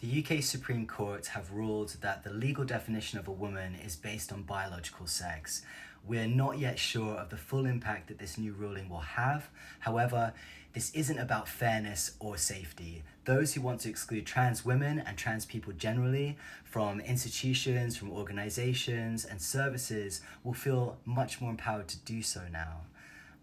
The UK Supreme Court have ruled that the legal definition of a woman is based on biological sex. We're not yet sure of the full impact that this new ruling will have. However, this isn't about fairness or safety. Those who want to exclude trans women and trans people generally from institutions, from organizations and services will feel much more empowered to do so now.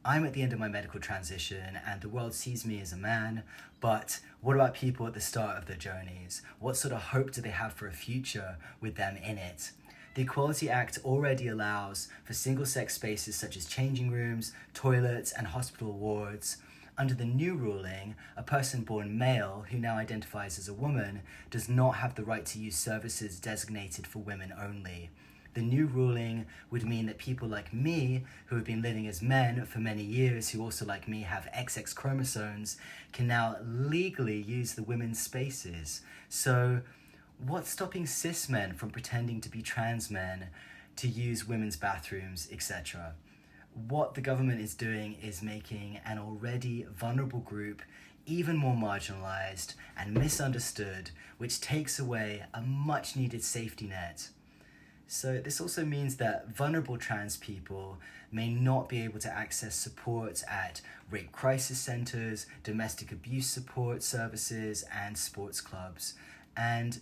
I'm at the end of my medical transition and the world sees me as a man, but what about people at the start of their journeys? What sort of hope do they have for a future with them in it? The Equality Act already allows for single-sex spaces such as changing rooms, toilets, and hospital wards. Under the new ruling, a person born male who now identifies as a woman does not have the right to use services designated for women only. The new ruling would mean that people like me, who have been living as men for many years, who also like me have XX chromosomes, can now legally use the women's spaces. So what's stopping cis men from pretending to be trans men to use women's bathrooms, etc.? What the government is doing is making an already vulnerable group even more marginalized and misunderstood, which takes away a much needed safety net. So this also means that vulnerable trans people may not be able to access support at rape crisis centres, domestic abuse support services, and sports clubs. And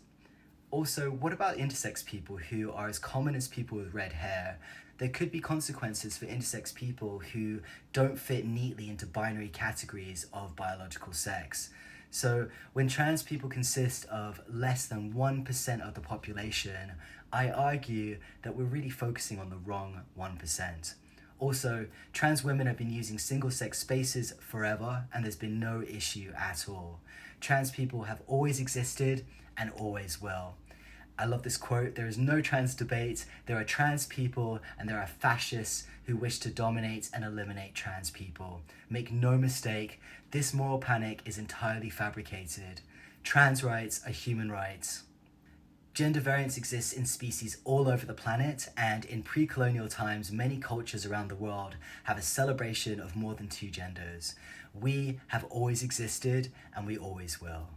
also, what about intersex people who are as common as people with red hair? There could be consequences for intersex people who don't fit neatly into binary categories of biological sex. So when trans people consist of less than 1% of the population, I argue that we're really focusing on the wrong 1%. Also, trans women have been using single-sex spaces forever, and there's been no issue at all. Trans people have always existed and always will. I love this quote: "There is no trans debate, there are trans people and there are fascists who wish to dominate and eliminate trans people. Make no mistake, this moral panic is entirely fabricated. Trans rights are human rights." Gender variance exists in species all over the planet, and in pre-colonial times, many cultures around the world have a celebration of more than two genders. We have always existed, and we always will.